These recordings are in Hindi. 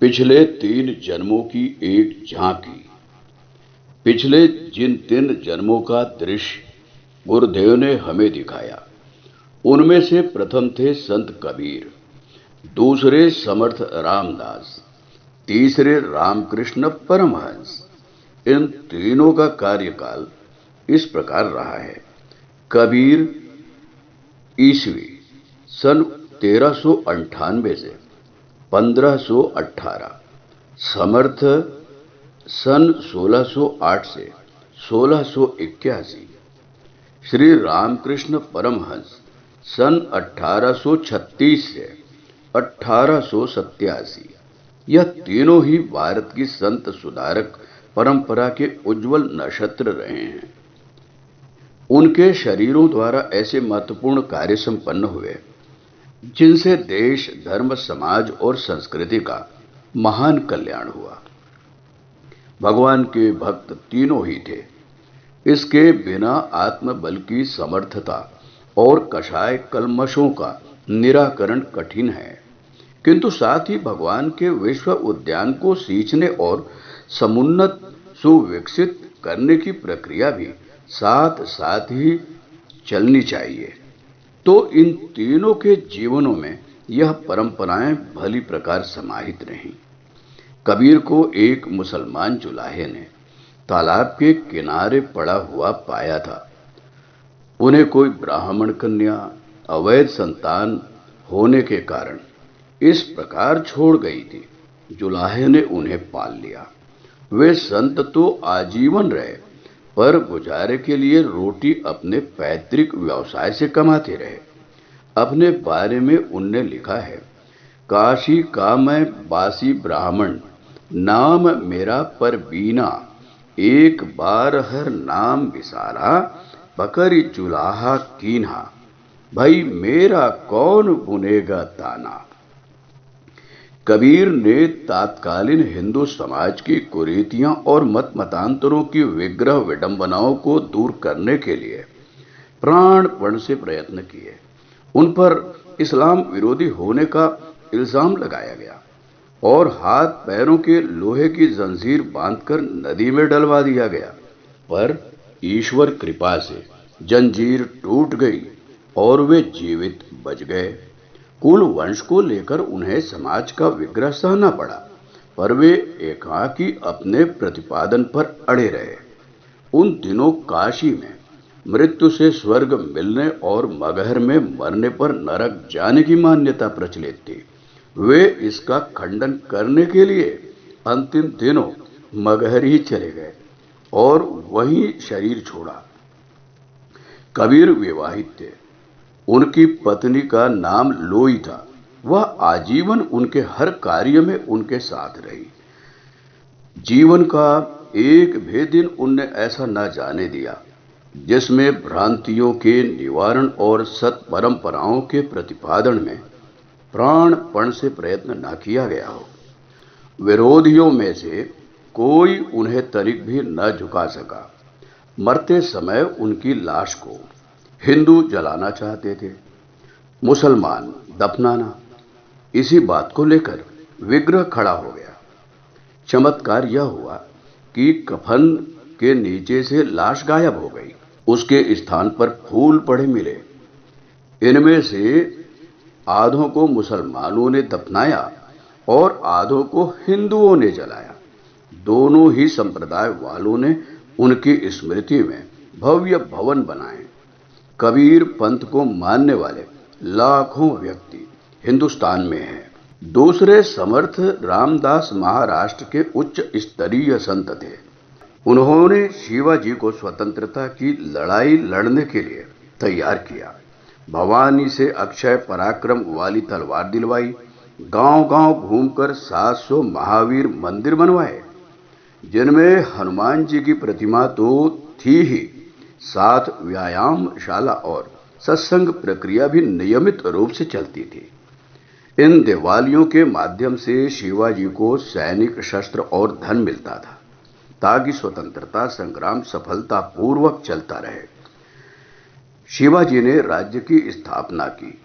पिछले 3 जन्मों की एक झांकी। पिछले जिन 3 जन्मों का दृश्य गुरुदेव ने हमें दिखाया, उनमें से प्रथम थे संत कबीर, दूसरे समर्थ रामदास, तीसरे रामकृष्ण परमहंस। इन तीनों का कार्यकाल इस प्रकार रहा है। कबीर ईस्वी सन 1398 से 1518, समर्थ सन 1608 से 1681, श्री रामकृष्ण परमहंस सन 1836 से 1887। यह तीनों ही भारत की संत सुधारक परंपरा के उज्जवल नक्षत्र रहे हैं। उनके शरीरों द्वारा ऐसे महत्वपूर्ण कार्य संपन्न हुए जिनसे देश, धर्म, समाज और संस्कृति का महान कल्याण हुआ। भगवान के भक्त तीनों ही थे। इसके बिना आत्मबल की समर्थता और कषाय कल्मशों का निराकरण कठिन है, किंतु साथ ही भगवान के विश्व उद्यान को सींचने और समुन्नत सुविकसित करने की प्रक्रिया भी साथ साथ ही चलनी चाहिए। तो इन तीनों के जीवनों में यह परंपराएं भली प्रकार समाहित रहीं। कबीर को एक मुसलमान जुलाहे ने तालाब के किनारे पड़ा हुआ पाया था। उन्हें कोई ब्राह्मण कन्या अवैध संतान होने के कारण इस प्रकार छोड़ गई थी। जुलाहे ने उन्हें पाल लिया। वे संत तो आजीवन रहे, पर गुजारे के लिए रोटी अपने पैतृक व्यवसाय से कमाते रहे। अपने बारे में उनने लिखा है, काशी का मैं बासी ब्राह्मण, नाम मेरा पर बीना, एक बार हर नाम विसारा, पकड़ जुलाहा कीन्हा, भाई मेरा कौन बुनेगा ताना। कबीर ने तात्कालीन हिंदू समाज की कुरीतियां और मत मतांतरों की विग्रह विडंबनाओं को दूर करने के लिए प्राणपण से प्रयत्न किए। उन पर इस्लाम विरोधी होने का इल्जाम लगाया गया और हाथ पैरों के लोहे की जंजीर बांधकर नदी में डलवा दिया गया, पर ईश्वर कृपा से जंजीर टूट गई और वे जीवित बच गए। कुल वंश को लेकर उन्हें समाज का विग्रह सहना पड़ा, पर वे एकाकी अपने प्रतिपादन पर अड़े रहे। उन दिनों काशी में मृत्यु से स्वर्ग मिलने और मगहर में मरने पर नरक जाने की मान्यता प्रचलित थी। वे इसका खंडन करने के लिए अंतिम दिनों मगहर ही चले गए और वहीं शरीर छोड़ा। कबीर विवाहित थे। उनकी पत्नी का नाम लोई था। वह आजीवन उनके हर कार्य में उनके साथ रही। जीवन का एक भी दिन उनने ऐसा न जाने दिया जिसमें भ्रांतियों के निवारण और सत परंपराओं के प्रतिपादन में प्राणपण से प्रयत्न न किया गया हो। विरोधियों में से कोई उन्हें तनिक भी न झुका सका। मरते समय उनकी लाश को हिंदू जलाना चाहते थे, मुसलमान दफनाना। इसी बात को लेकर विग्रह खड़ा हो गया। चमत्कार यह हुआ कि कफन के नीचे से लाश गायब हो गई। उसके स्थान पर फूल पड़े मिले। इनमें से आधों को मुसलमानों ने दफनाया और आधों को हिंदुओं ने जलाया। दोनों ही संप्रदाय वालों ने उनकी स्मृति में भव्य भवन बनाए। कबीर पंथ को मानने वाले लाखों व्यक्ति हिंदुस्तान में हैं। दूसरे समर्थ रामदास महाराष्ट्र के उच्च स्तरीय संत थे। उन्होंने शिवाजी को स्वतंत्रता की लड़ाई लड़ने के लिए तैयार किया। भवानी से अक्षय पराक्रम वाली तलवार दिलवाई। गांव-गांव घूमकर 700 महावीर मंदिर बनवाए, जिनमें हनुमान जी की प्रतिमा तो थी ही, साथ व्यायामशाला और सत्संग प्रक्रिया भी नियमित रूप से चलती थी। इन दिवालियों के माध्यम से शिवाजी को सैनिक शस्त्र और धन मिलता था, ताकि स्वतंत्रता संग्राम सफलतापूर्वक चलता रहे। शिवाजी ने राज्य की स्थापना की।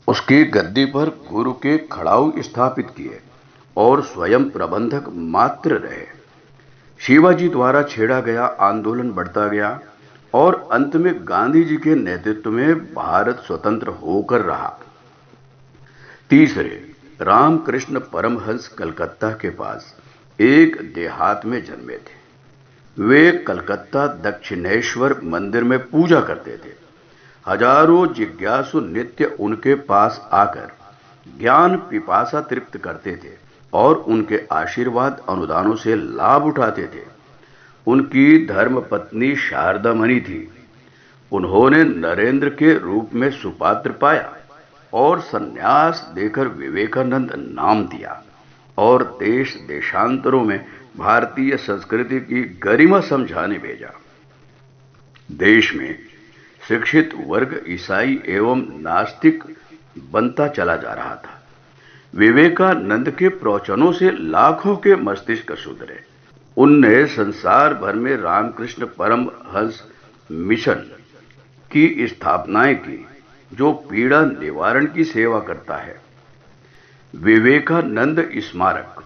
उसकी गद्दी पर गुरु के खड़ाऊ स्थापित किए और स्वयं प्रबंधक मात्र रहे। शिवाजी द्वारा छेड़ा गया आंदोलन बढ़ता गया और अंत में गांधी जी के नेतृत्व में भारत स्वतंत्र होकर रहा। तीसरे, रामकृष्ण परमहंस कलकत्ता के पास एक देहात में जन्मे थे। वे कलकत्ता दक्षिणेश्वर मंदिर में पूजा करते थे। हजारों जिज्ञासु नित्य उनके पास आकर ज्ञान पिपासा तृप्त करते थे और उनके आशीर्वाद अनुदानों से लाभ उठाते थे। उनकी धर्मपत्नी शारदामणि थी। उन्होंने नरेंद्र के रूप में सुपात्र पाया और सन्यास देकर विवेकानंद नाम दिया और देश देशांतरों में भारतीय संस्कृति की गरिमा समझाने भेजा। देश में शिक्षित वर्ग ईसाई एवं नास्तिक बनता चला जा रहा था। विवेकानंद के प्रवचनों से लाखों के मस्तिष्क सुधरे। उनने संसार भर में रामकृष्ण परमहंस मिशन की स्थापनाएं की, जो पीड़ा निवारण की सेवा करता है। विवेकानंद स्मारक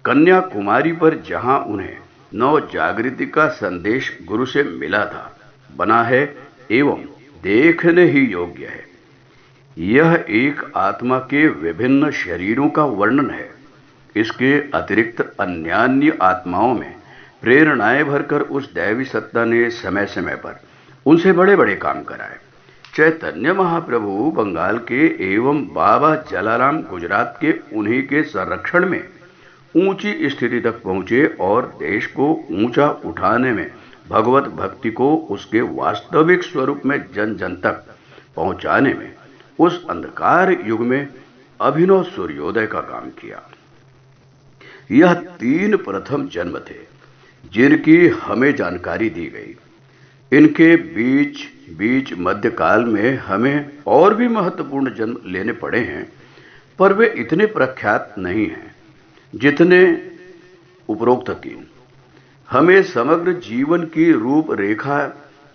कन्याकुमारी पर, जहां उन्हें नव जागृति का संदेश गुरु से मिला था, बना है एवं देखने ही योग्य है। यह एक आत्मा के विभिन्न शरीरों का वर्णन है। इसके अतिरिक्त अन्यान्य आत्माओं में प्रेरणाएं भरकर उस दैवी सत्ता ने समय समय पर उनसे बड़े बड़े काम कराए। चैतन्य महाप्रभु बंगाल के एवं बाबा जलाराम गुजरात के उन्हीं के संरक्षण में ऊंची स्थिति तक पहुंचे और देश को ऊंचा उठाने में, भगवत भक्ति को उसके वास्तविक स्वरूप में जन जन तक पहुंचाने में उस अंधकार युग में अभिनव सूर्योदय का काम किया। यह 3 प्रथम जन्म थे जिनकी हमें जानकारी दी गई। इनके बीच बीच मध्यकाल में हमें और भी महत्वपूर्ण जन्म लेने पड़े हैं, पर वे इतने प्रख्यात नहीं हैं जितने उपरोक्त 3। हमें समग्र जीवन की रूपरेखा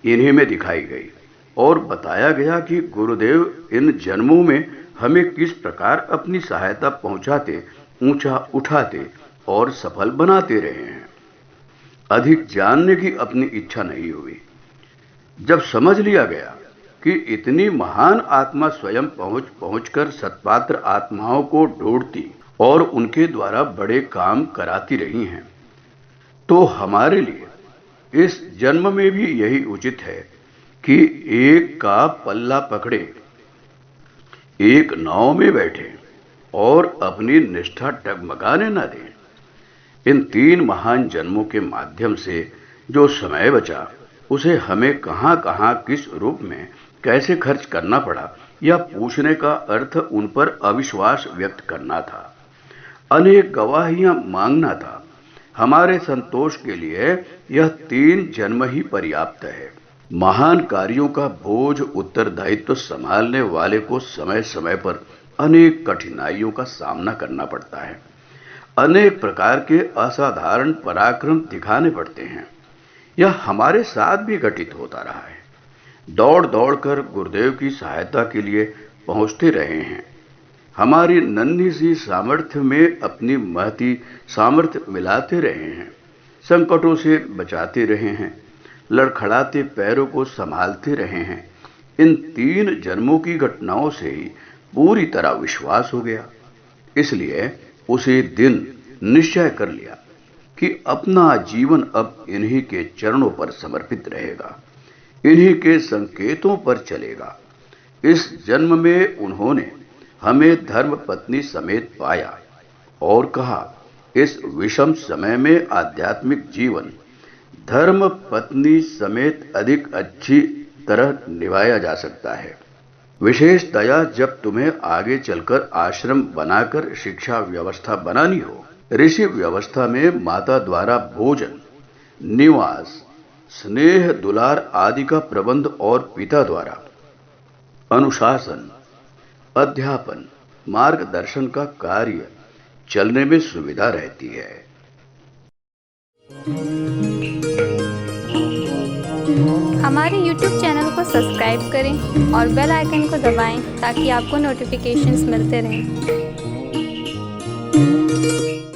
इन्हीं में दिखाई गई और बताया गया कि गुरुदेव इन जन्मों में हमें किस प्रकार अपनी सहायता पहुंचाते, ऊंचा उठाते और सफल बनाते रहे हैं। अधिक जानने की अपनी इच्छा नहीं हुई। जब समझ लिया गया कि इतनी महान आत्मा स्वयं पहुंचकर सत्पात्र आत्माओं को ढूंढती और उनके द्वारा बड़े काम कराती रही हैं, तो हमारे लिए इस जन्म में भी यही उचित है कि एक का पल्ला पकड़े, एक नाव में बैठे और अपनी निष्ठा डगमगाने न दें। इन 3 महान जन्मों के माध्यम से जो समय बचा, उसे हमें कहां कहां किस रूप में कैसे खर्च करना पड़ा, यह पूछने का अर्थ उन पर अविश्वास व्यक्त करना था, अनेक गवाहियां मांगना था। हमारे संतोष के लिए यह 3 जन्म ही पर्याप्त है। महान कार्यों का बोझ उत्तरदायित्व संभालने वाले को समय समय पर अनेक कठिनाइयों का सामना करना पड़ता है। अनेक प्रकार के असाधारण पराक्रम दिखाने पड़ते हैं। यह हमारे साथ भी घटित होता रहा है। दौड़ दौड़ कर गुरुदेव की सहायता के लिए पहुंचते रहे हैं। हमारी नन्ही सी सामर्थ्य में अपनी महती सामर्थ्य मिलाते रहे हैं। संकटों से बचाते रहे हैं, लड़खड़ाते पैरों को संभालते रहे हैं। इन 3 जन्मों की घटनाओं से ही पूरी तरह विश्वास हो गया। इसलिए उसी दिन निश्चय कर लिया कि अपना जीवन अब इन्हीं के चरणों पर समर्पित रहेगा, इन्हीं के संकेतों पर चलेगा। इस जन्म में उन्होंने हमें धर्म पत्नी समेत पाया और कहा, इस विषम समय में आध्यात्मिक जीवन धर्म पत्नी समेत अधिक अच्छी तरह निभाया जा सकता है। विशेषतया जब तुम्हें आगे चलकर आश्रम बनाकर शिक्षा व्यवस्था बनानी हो। ऋषि व्यवस्था में माता द्वारा भोजन, निवास, स्नेह दुलार आदि का प्रबंध और पिता द्वारा अनुशासन, अध्यापन, मार्गदर्शन का कार्य चलने में सुविधा रहती है। हमारे YouTube चैनल को सब्सक्राइब करें और बेल आइकन को दबाएं ताकि आपको नोटिफिकेशंस मिलते रहें।